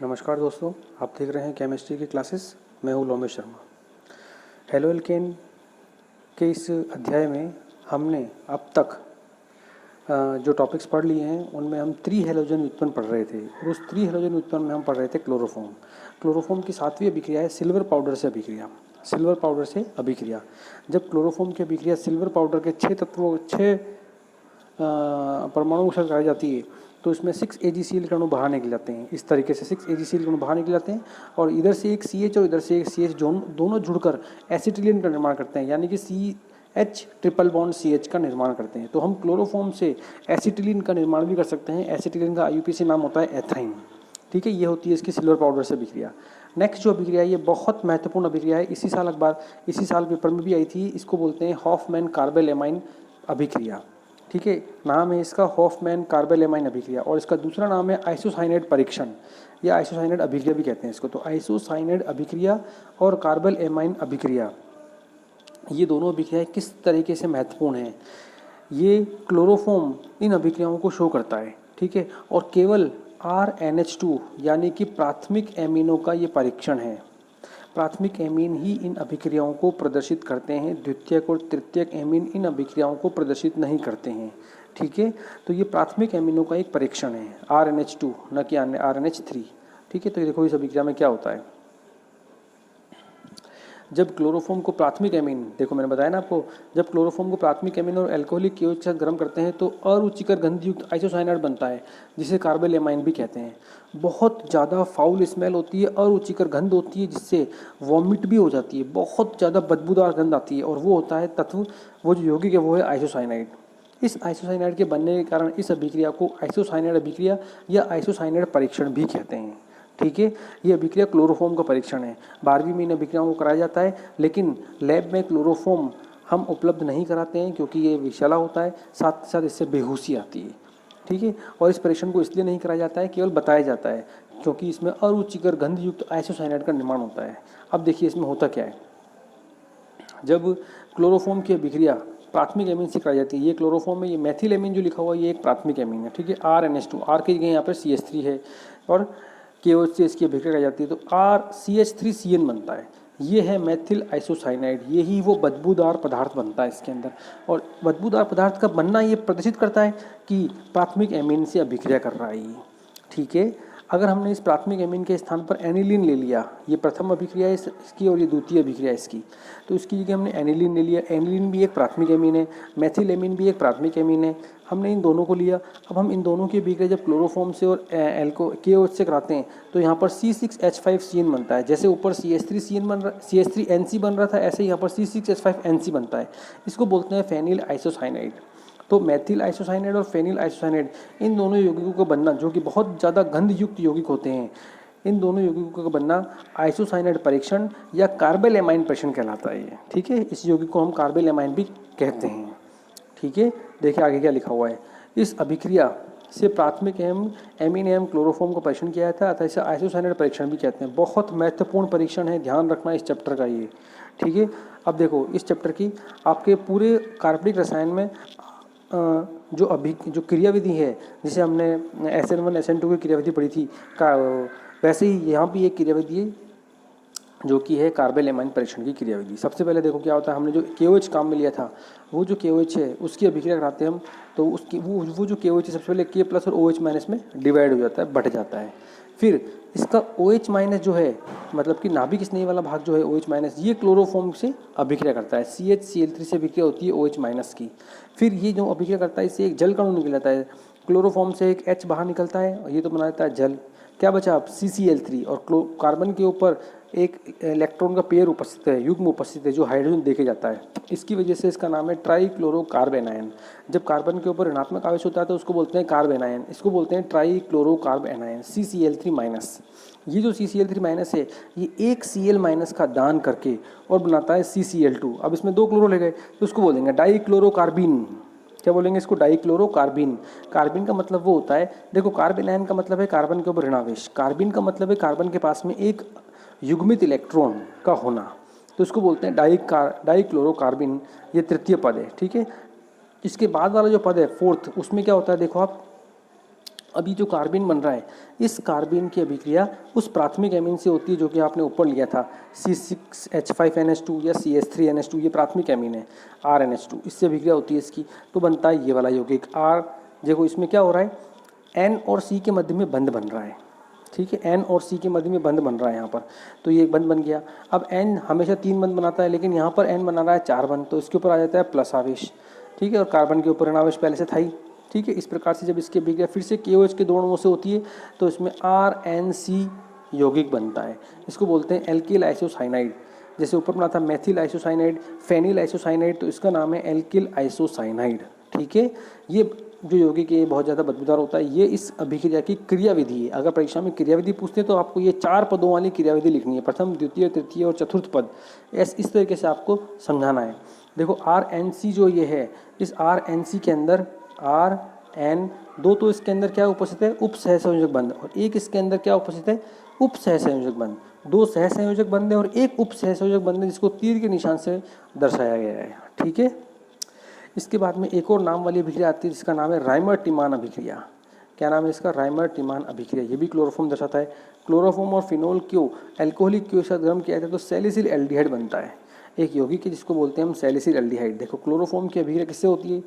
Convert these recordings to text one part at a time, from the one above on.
नमस्कार दोस्तों, आप देख रहे हैं केमिस्ट्री की क्लासेस। मैं हूं लोमेश शर्मा। हेलो एल्केन के इस अध्याय में हमने अब तक जो टॉपिक्स पढ़ लिए हैं उनमें हम त्रि हेलोजन व्युत्पन्न पढ़ रहे थे और उस त्रि हेलोजन व्युत्पन्न में हम पढ़ रहे थे क्लोरोफॉर्म। क्लोरोफॉर्म की 7वीं अभिक्रिया है सिल्वर पाउडर से अभिक्रिया। सिल्वर पाउडर से अभिक्रिया, जब क्लोरोफॉर्म की अभिक्रिया सिल्वर पाउडर के 6 परमाणु के साथ कराई जाती है तो इसमें 6 AgCl अणु बाहर निकल जाते हैं। इस तरीके से 6 AgCl अणु बाहर निकल जाते हैं और इधर से एक CH और इधर से एक CH दोनों जुड़कर एसिटिलीन का निर्माण करते हैं, यानी कि CH ट्रिपल बॉन्ड CH का निर्माण करते हैं। तो हम क्लोरोफॉर्म से एसिटिलीन का निर्माण भी कर सकते हैं। एसिटिलीन का IUPAC नाम होता है एथाइन। ठीक है, ये होती है इसकी सिल्वर पाउडर से अभिक्रिया। नेक्स्ट जो अभिक्रिया है ये बहुत महत्वपूर्ण अभिक्रिया है, इसी साल पेपर में भी आई थी। इसको बोलते हैं हॉफमैन कार्बेल एमाइन अभिक्रिया। ठीक है, नाम है इसका हॉफमैन कार्बेल एमाइन अभिक्रिया और इसका दूसरा नाम है आइसोसाइनेट परीक्षण या आइसोसाइनेट अभिक्रिया भी कहते हैं इसको। तो आइसोसाइनेट अभिक्रिया और कार्बेल एमाइन अभिक्रिया, ये दोनों अभिक्रियाएं किस तरीके से महत्वपूर्ण हैं, ये क्लोरोफॉर्म इन अभिक्रियाओं को शो करता है। ठीक है, और केवल RNH2 यानी कि प्राथमिक एमिनो का ये परीक्षण है। प्राथमिक एमीन ही इन अभिक्रियाओं को प्रदर्शित करते हैं, द्वितीयक और तृतीयक एमीन इन अभिक्रियाओं को प्रदर्शित नहीं करते हैं। ठीक है, तो ये प्राथमिक एमिनों का एक परीक्षण है, RNH2 न कि RNH3। ठीक है, तो देखो इस अभिक्रिया में क्या होता है। जब क्लोरोफॉर्म को प्राथमिक एमीन, देखो मैंने बताया ना आपको, जब क्लोरोफॉर्म को प्राथमिक एमीन और एल्कोहलिक KOH के साथ गर्म करते हैं तो अरुचिकर गंधयुक्त आइसोसाइनाइड बनता है, जिसे कार्बेल एमाइन भी कहते हैं। बहुत ज़्यादा फाउल स्मेल होती है, अरुचिकर गंध होती है, जिससे वॉमिट भी हो जाती है, बहुत ज़्यादा बदबूदार गंध आती है, और वो होता है तत्व, वो जो यौगिक है वो है आइसोसाइनाइड। इस आइसोसाइनाइड के बनने के कारण इस अभिक्रिया को आइसोसाइनाइड अभिक्रिया या आइसोसाइनाइड परीक्षण भी कहते हैं। ठीक है, ये अभिक्रिया क्लोरोफॉर्म का परीक्षण है। 12वीं में इन अभिक्रियाओं को कराया जाता है, लेकिन लैब में क्लोरोफॉर्म हम उपलब्ध नहीं कराते हैं क्योंकि ये विषैला होता है, साथ साथ इससे बेहोशी आती है। ठीक है, और इस परीक्षण को इसलिए नहीं कराया जाता है, केवल बताया जाता है क्योंकि इसमें अरुचिकर गंधयुक्त आइसोसाइनाइड का निर्माण होता है। अब देखिए इसमें होता क्या है। जब क्लोरोफॉर्म की अभिक्रिया प्राथमिक एमीन से कराई जाती है, ये क्लोरोफॉर्म में ये मेथिल एमीन जो लिखा हुआ है ये एक प्राथमिक एमीन है। ठीक है, RNH2, R की जगह यहाँ पर CH3 है और KOH से इसकी अभिक्रिया कराई जाती है तो RCH3CN बनता है। ये है मेथिल आइसोसाइनाइड, यही वो बदबूदार पदार्थ बनता है इसके अंदर। और बदबूदार पदार्थ का बनना ये प्रदर्शित करता है कि प्राथमिक एमीन से अभिक्रिया कर रहा है ये। ठीक है, अगर हमने इस प्राथमिक एमीन के स्थान पर एनिलीन ले लिया, ये प्रथम अभिक्रिया है इसकी और ये द्वितीय अभिक्रिया है इसकी, तो इसकी जगह हमने एनिलीन ले लिया। एनिलीन भी एक प्राथमिक एमीन है, मेथिल एमीन भी एक प्राथमिक एमीन है, हमने इन दोनों को लिया। अब हम इन दोनों की अभिक्रिया जब क्लोरोफॉर्म से और KOH से कराते हैं तो यहाँ पर C6H5CN बनता है। जैसे ऊपर CH3NC बन रहा था, ऐसे ही यहाँ पर C6H5NC बनता है। इसको बोलते हैं फेनिल आइसोसाइनाइड। तो मेथिल आइसोसाइनाइड और फेनिल आइसोसाइनाइड, इन दोनों यौगिकों का बनना, जो कि बहुत ज़्यादा गंधयुक्त यौगिक होते हैं, इन दोनों यौगिकों का बनना आइसोसाइनाइड परीक्षण या कार्बेल एमाइन परीक्षण कहलाता है ये। ठीक है, इस यौगिक को हम कार्बेल एमाइन भी कहते हैं। ठीक है, देखिए आगे क्या लिखा हुआ है। इस अभिक्रिया से प्राथमिक एमीन एवं क्लोरोफॉर्म का परीक्षण किया जाता है, अतः इसे आइसोसाइनाइड परीक्षण भी कहते हैं। बहुत महत्वपूर्ण परीक्षण है, ध्यान रखना इस चैप्टर का ये। ठीक है, अब देखो इस चैप्टर की आपके पूरे कार्बनिक रसायन में जो क्रियाविधि है, जिसे हमने SN1 SN2 की क्रियाविधि पढ़ी थी, वैसे ही यहाँ भी एक क्रियाविधि है जो कि है कार्बेल एमाइन परीक्षण की क्रियाविधि। सबसे पहले देखो क्या होता है, हमने जो KOH काम में लिया था, वो जो KOH है उसकी अभिक्रिया कराते हैं हम, तो उसकी वो जो KOH है सबसे पहले K+ और OH- में डिवाइड हो जाता है, बढ़ जाता है। फिर इसका OH- जो है, मतलब कि नाभिक स्नेही वाला भाग जो है OH-, ये क्लोरोफॉर्म से अभिक्रिया करता है। CHCl3 से अभिक्रिया होती है OH- की। फिर ये जो अभिक्रिया करता है इससे एक जल कण निकल जाता है, क्लोरोफॉर्म से एक H बाहर निकलता है और ये तो बना देता है जल। क्या बचा अब CCl3, और कार्बन के ऊपर एक इलेक्ट्रॉन का पेयर उपस्थित है, युग्म उपस्थित है, जो हाइड्रोजन देके जाता है। इसकी वजह से इसका नाम है ट्राईक्लोरोकार्बेनायन। जब कार्बन के ऊपर ऋणात्मक आवेश होता है तो उसको बोलते हैं कार्बेनायन, इसको बोलते हैं ट्राईक्लोरोकार्बेनायन, CCl3-। ये जो CCl3- है, ये एक Cl- का दान करके और बनाता है CCl2। अब इसमें 2 क्लोरो ले गए तो उसको बोलेंगे डाईक्लोरोकार्बिन। क्या बोलेंगे इसको? डाईक्लोरोकार्बिन। कार्बिन का मतलब वो होता है, देखो कार्बेनायन का मतलब है कार्बन के ऊपर ऋणावेश, कार्बिन का मतलब है कार्बन के पास में एक युग्मित इलेक्ट्रॉन का होना, तो इसको बोलते हैं डाईक्लोरोकार्बिन। ये तृतीय पद है। ठीक है, इसके बाद वाला जो पद है फोर्थ, उसमें क्या होता है देखो आप, अभी जो कार्बिन बन रहा है, इस कार्बिन की अभिक्रिया उस प्राथमिक एमीन से होती है जो कि आपने ऊपर लिया था C6H5NH2 या CH3NH2, ये प्राथमिक एमीन है RNH2, इससे अभिक्रिया होती है इसकी, तो बनता है ये वाला यौगिक R। देखो इसमें क्या हो रहा है, N और C के मध्य में बंध बन रहा है, ठीक है, N और C के मध्य में बंध बन रहा है यहाँ पर, तो ये एक बंध बन गया। अब N हमेशा 3 बंध बनाता है, लेकिन यहाँ पर N बना रहा है 4 बंध, तो इसके ऊपर आ जाता है प्लस आवेश, ठीक है, और कार्बन के ऊपर ऋण आवेश पहले से था ही, ठीक है। इस प्रकार से जब इसकी अभिक्रिया फिर से KOH के 2 अणुओं से होती है तो इसमें RNC यौगिक बनता है, इसको बोलते हैं एल्किल आइसोसाइनाइड। जैसे ऊपर बना था मेथिल आइसोसाइनाइड, फेनिल आइसोसाइनाइड, तो इसका नाम है एल्किल आइसोसाइनाइड, ठीक है। ये जो यौगिक है ये बहुत ज़्यादा बदबूदार होता है। ये इस अभिक्रिया की क्रियाविधि है। अगर परीक्षा में क्रियाविधि पूछते हैं तो आपको ये 4 पदों वाली क्रियाविधि लिखनी है, प्रथम, द्वितीय, तृतीय और चतुर्थ पद, इस तरीके से आपको समझाना है। देखो RNC जो ये है, इस RNC के अंदर RN दो, तो इसके अंदर क्या उपस्थित है, उप सहसंयोजक बंध, और एक इसके अंदर क्या उपस्थित है, उप सहसंयोजक बंध। 2 सहसंयोजक बंध है और एक उप सहसंयोजक बंध है, जिसको तीर के निशान से दर्शाया गया है, ठीक है। इसके बाद में एक और नाम वाली अभिक्रिया आती है जिसका नाम है राइमर-टिमान अभिक्रिया। क्या नाम है इसका, राइमर-टिमान अभिक्रिया। ये भी क्लोरोफॉर्म दर्शाता है। क्लोरोफॉर्म और फिनोल क्यों एल्कोहलिक क्यों साथ गर्म किया जाता है तो सैलिसिल एल्डिहाइड बनता है, एक यौगिक है जिसको बोलते हैं हम सैलिसिल एल्डिहाइड। देखो क्लोरोफॉर्म की अभिक्रिया किससे होती है,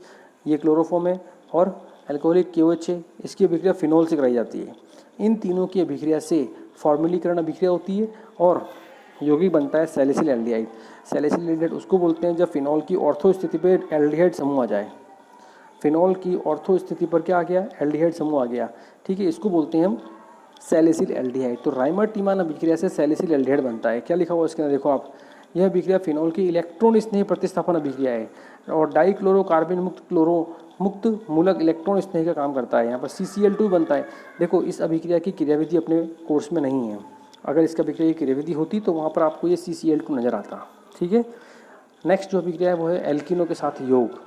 ये क्लोरोफॉर्म है, और एल्कोहलिक KOH है, इसकी अभिक्रिया फिनोल से कराई जाती है। इन तीनों की अभिक्रिया से फॉर्म्युलीकरण अभिक्रिया होती है और यौगिक बनता है सैलिसिल एल्डिहाइड। सैलिसिल एल्डिहाइड उसको बोलते हैं जब फिनोल की ऑर्थो स्थिति पर एल्डिहाइड समूह आ जाए। फिनोल की ऑर्थो स्थिति पर क्या आ गया, एल्डिहाइड समूह आ गया, ठीक है, इसको बोलते हैं हम सैलिसिल एल्डिहाइड। तो राइमर-टिमान अभिक्रिया से सैलिसिल एल्डिहाइड बनता है। क्या लिखा हुआ इसके अंदर देखो आप, यह अभिक्रिया फिनोल की इलेक्ट्रॉन स्नेह प्रतिस्थापन अभिक्रिया है और डाइक्लोरोकार्बन मुक्त क्लोरो मुक्त मूलक इलेक्ट्रॉन स्नेह का काम करता है। यहाँ पर CCl2 बनता है। देखो इस अभिक्रिया की क्रियाविधि अपने कोर्स में नहीं है, अगर इसका अभिक्रिया की क्रियाविधि होती तो वहाँ पर आपको ये CCl2 नजर आता, ठीक है। नेक्स्ट जो अभिक्रिया है वो है एल्किनो के साथ योग।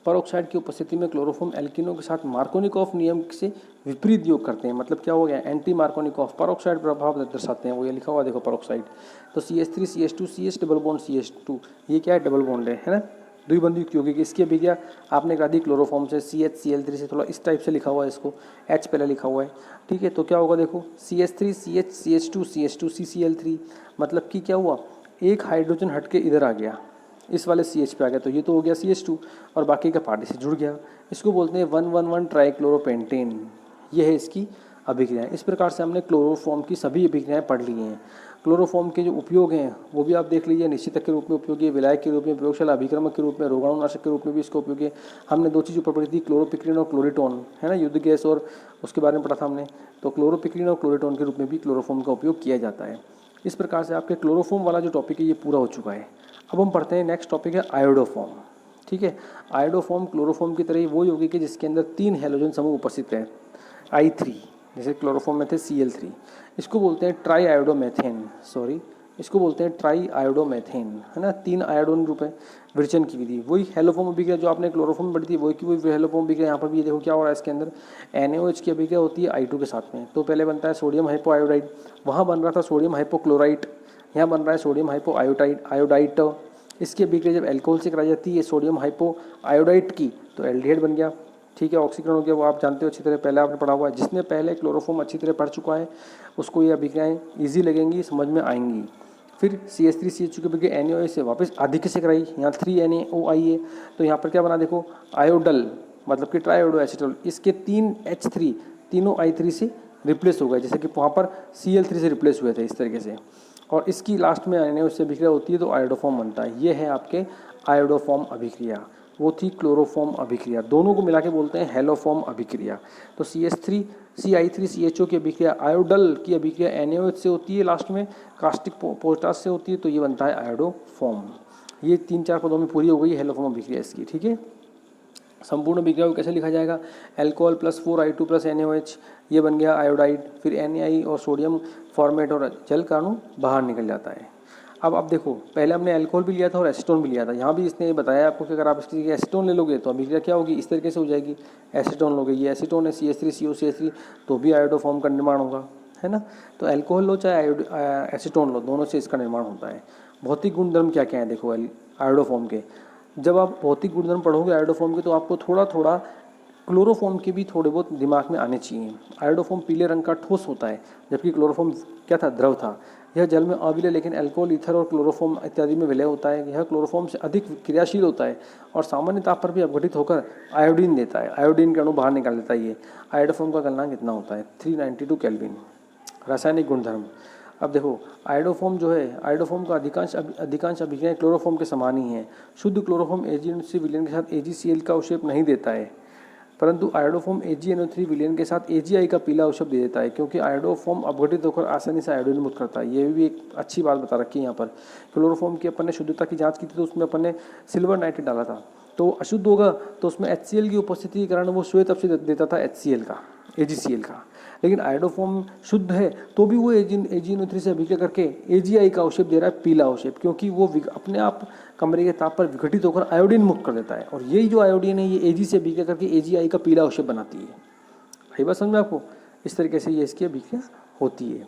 परोक्साइड की उपस्थिति में क्लोरोफॉर्म एल्किनो के साथ मार्कोनिकॉफ नियम से विपरीत योग करते हैं। मतलब क्या हो गया, एंटी मार्कोनिकॉफ परोक्साइड प्रभाव दर्शाते हैं, वो ये लिखा हुआ देखो परोक्साइड। तो CH3 CH2 CH double bond CH2, ये क्या है, डबल बॉन्ड है ना, द्विबंधु युक्त यौगिक। इसकी अभिक्रिया आपने करा दी क्लोरोफॉर्म से CHCl3 से, थोड़ा इस टाइप से लिखा हुआ है, इसको H पहले लिखा हुआ है, ठीक है। तो क्या होगा देखो CH3 CH CH2 CH2 CCl3, मतलब कि क्या हुआ, एक हाइड्रोजन हट के इधर आ गया, इस वाले CH पे आ गया, तो ये तो हो गया CH2 और बाकी का पार्ट से जुड़ गया। इसको बोलते हैं 111 ट्राइक्लोरोपेंटेन, ये है इसकी अभिक्रिया। इस प्रकार से हमने क्लोरोफॉर्म की सभी अभिक्रियाएं पढ़ ली हैं। क्लोरोफॉर्म के जो उपयोग हैं वो भी आप देख लीजिए, निश्चितक के रूप में उपयोगी है, विलायक के रूप में, प्रयोगशाला अभिक्रमक के रूप में, रोगाणुनाशक के रूप में भी इसका उपयोग है। हमने 2 चीज़ ऊपर पढ़ी थी, क्लोरोपिक्रिन और क्लोरिटोन, है ना, युद्ध गैस, और उसके बारे में पढ़ा था हमने। तो क्लोरोपिक्रिन और क्लोरिटोन के रूप में भी क्लोरोफॉर्म का उपयोग किया जाता है। इस प्रकार से आपके क्लोरोफॉर्म वाला जो टॉपिक है ये पूरा हो चुका है। अब हम पढ़ते हैं नेक्स्ट टॉपिक है आयोडोफॉर्म, ठीक है। आयोडोफॉर्म क्लोरोफॉर्म की तरह ही वो यौगिक है जिसके अंदर 3 हैलोजन समूह उपस्थित है, I3, जैसे क्लोरोफॉर्म में थे Cl3। इसको बोलते हैं ट्राई आयोडोमेथेन, इसको बोलते हैं ट्राई आयोडोमेथेन, है ना, 3 आयोडोन ग्रुप है। विरचन की विधि वही हेलोफॉर्म अभिक्रिया जो आपने क्लोरोफॉर्म पढ़ी थी, वही की वही हेलोफॉर्म अभिक्रिया। यहाँ पर भी देखो क्या हो रहा है, इसके अंदर NaOH की अभिक्रिया होती है I2 के साथ में। तो पहले बनता है सोडियम हाइपोआयोडाइड, वहाँ बन रहा था सोडियम हाइपोक्लोराइट, यहाँ बन रहा है सोडियम हाइपोआयोडाइट। इसकी अभिक्रिया जब अल्कोहल से कराई जाती है सोडियम हाइपोआयोडाइट की, तो एल्डिहाइड बन गया, ठीक है, ऑक्सीकरण हो गया। वो आप जानते हो अच्छी तरह, पहले आपने पढ़ा हुआ है। जिसने पहले क्लोरोफॉर्म अच्छी तरह पढ़ चुका है उसको ये अभिक्रियाएँ ईजी लगेंगी, समझ में आएंगी। फिर CH3 CH2 की अभिक्रिया NaOH से वापस अधिक से कराई, यहाँ 3NaO आई है, तो यहाँ पर क्या बना देखो, आयोडल, मतलब कि ट्राइओडो एसिटोल। इसके 3 H3 तीनों I3 से रिप्लेस हो गए, जैसे कि वहाँ पर Cl3 से रिप्लेस हुए थे, इस तरीके से। और इसकी लास्ट में NaOH से अभिक्रिया होती है तो आयोडोफॉर्म बनता है। ये है आपके आयोडोफॉर्म अभिक्रिया। वो थी क्लोरोफॉर्म अभिक्रिया, दोनों को मिला के बोलते हैं हेलोफॉर्म अभिक्रिया। तो CH3 CI3 CHO की अभिक्रिया, आयोडल की अभिक्रिया NaOH से होती है, लास्ट में कास्टिक पोटाश से होती है, तो ये बनता है आयोडोफॉर्म। ये 3-4 पदों में पूरी हो गई हेलोफॉर्म अभिक्रिया इसकी, ठीक है। संपूर्ण अभिक्रिया को कैसे लिखा जाएगा, alcohol plus 4I2 plus NaOH, ये बन गया आयोडाइड, फिर Na और सोडियम फॉर्मेट और जल का अणु बाहर निकल जाता है। अब आप देखो, पहले हमने अल्कोहल भी लिया था और एसीटोन भी लिया था। यहाँ भी इसने बताया आपको कि अगर आप इसकी एसीटोन ले लोगे तो अभिक्रिया क्या होगी, इस तरीके से हो जाएगी, एसीटोन लोगे, ये एसीटोन है CH3COCH3, तो भी आयोडोफॉर्म का निर्माण होगा, है ना। तो अल्कोहल लो चाहे एसीटोन लो, दोनों से इसका निर्माण होता है। भौतिक गुणधर्म क्या क्या है देखो आयोडोफॉर्म के। जब आप भौतिक गुणधर्म पढ़ोगे आयोडोफॉर्म के तो आपको थोड़ा थोड़ा क्लोरोफॉर्म के भी थोड़े बहुत दिमाग में आने चाहिए। आयोडोफॉर्म पीले रंग का ठोस होता है, जबकि क्लोरोफॉर्म क्या था, द्रव था। यह जल में अविलय लेकिन अल्कोहल, ईथर और क्लोरोफॉर्म इत्यादि में विलय होता है। यह क्लोरोफॉर्म से अधिक क्रियाशील होता है और सामान्य ताप पर भी अपघटित होकर आयोडीन देता है। आयोडीन के अणु बाहर निकाल देता है। ये आयोडोफॉर्म का गलनांक कितना होता है, 392 केल्विन। रासायनिक गुणधर्म, अब देखो आयोडोफॉर्म जो है, आयोडोफॉर्म का अधिकांश अभिक्रियाएं क्लोरोफॉर्म के समान ही हैं। शुद्ध क्लोरोफॉर्म AgNO3 विलयन के साथ AgCl का अवक्षेप नहीं देता है, परंतु आयोडोफॉर्म AgNO3 विलयन के साथ AgI का पीला अवक्षेप दे देता है, क्योंकि आयोडोफॉर्म अपघटित होकर आसानी से आयोडीन मुक्त करता है। ये भी एक अच्छी बात बता रखी है यहाँ पर। क्लोरोफॉर्म की अपन ने शुद्धता की जाँच की थी तो उसमें अपन ने सिल्वर नाइट्रेट डाला था, तो अशुद्ध होगा तो उसमें HCl की उपस्थिति के कारण वो श्वेत अवक्षेप देता था HCl का, AgCl का। लेकिन आयोडोफॉर्म शुद्ध है तो भी वो AgNO3 से अभिक्रिया करके AgI का अवक्षेप दे रहा है, पीला अवक्षेप, क्योंकि वो अपने आप कमरे के ताप पर विघटित होकर आयोडीन मुक्त कर देता है। और यही जो आयोडीन है ये Ag से अभिक्रिया करके AgI का पीला अवक्षेप बनाती है। आई बात समझ में आपको? इस तरीके से ये इसकी अभिक्रिया होती है।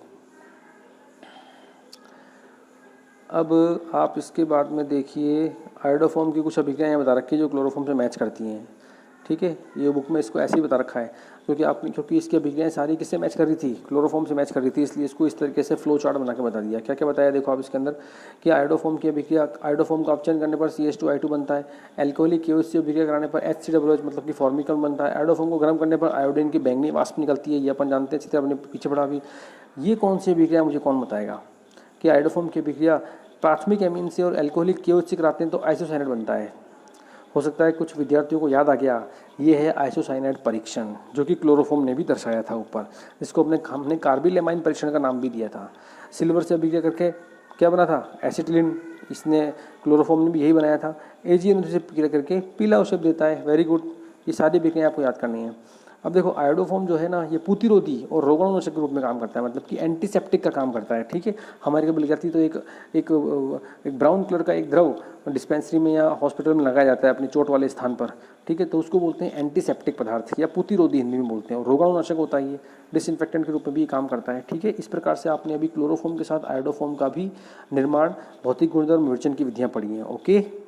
अब आप इसके बाद में देखिए आयोडोफॉर्म की कुछ अभिक्रियाएँ बता रखी है जो क्लोरोफॉर्म से मैच करती हैं। ठीक है, ये बुक में इसको ऐसे ही बता रखा है, क्योंकि इसकी अभिक्रियाएँ सारी किससे मैच कर रही थी, क्लोरोफॉर्म से मैच कर रही थी, इसलिए इसको इस तरीके से फ्लो चार्ट बना के बता दिया। क्या क्या बताया देखो आप इसके अंदर कि आयोडोफॉर्म की अभिक्रिया, आयोडोफॉर्म का अपचयन करने पर CH2I2 बनता है। एल्कोहलिक KOH से अभिक्रिया कराने पर HCOOH मतलब कि फॉर्मिकल बनता है। आयोडोफॉर्म को गर्म करने पर आयोडीन की बैंगनी वाष्प निकलती है, ये अपन जानते हैं, चित्र अपने पीछे पढ़ा भी। ये कौन सी अभिक्रिया मुझे कौन बताएगा कि आयोडोफॉर्म की अभिक्रिया प्राथमिक एमीन से और एल्कोहलिक KOH से कराते हैं तो आइसोसाइनेट बनता है। हो सकता है कुछ विद्यार्थियों को याद आ गया, ये है आइसोसाइनाइड परीक्षण, जो कि क्लोरोफॉर्म ने भी दर्शाया था ऊपर, जिसको हमने कार्बिलेमाइन परीक्षण का नाम भी दिया था। सिल्वर से अभिक्रिया करके क्या बना था, एसिटिलीन, इसने क्लोरोफॉर्म ने भी यही बनाया था। AgNO3 से अभिक्रिया करके पीला अवक्षेप देता है। वेरी गुड, ये सारी अभिक्रियाएं आपको याद करनी है। अब देखो आयोडोफॉर्म जो है ना, ये पूतिरोधी और रोगाणुनाशक के रूप में काम करता है, मतलब कि एंटीसेप्टिक का काम करता है। ठीक है, हमारे कभी विद्यार्थी तो एक ब्राउन कलर का एक द्रव डिस्पेंसरी में या हॉस्पिटल में लगाया जाता है अपनी चोट वाले स्थान पर। ठीक है, तो उसको बोलते हैं एंटीसेप्टिक पदार्थ या पूतिरोधी हिंदी में बोलते हैं। और रोगाणुनाशक होता है, ये डिसइंफेक्टेंट के रूप में भी काम करता है। ठीक है, इस प्रकार से आपने अभी क्लोरोफॉर्म के साथ आयोडोफॉर्म का भी निर्माण, भौतिक गुणधर्म, विवेचन की विधियाँ पढ़ी हैं। ओके।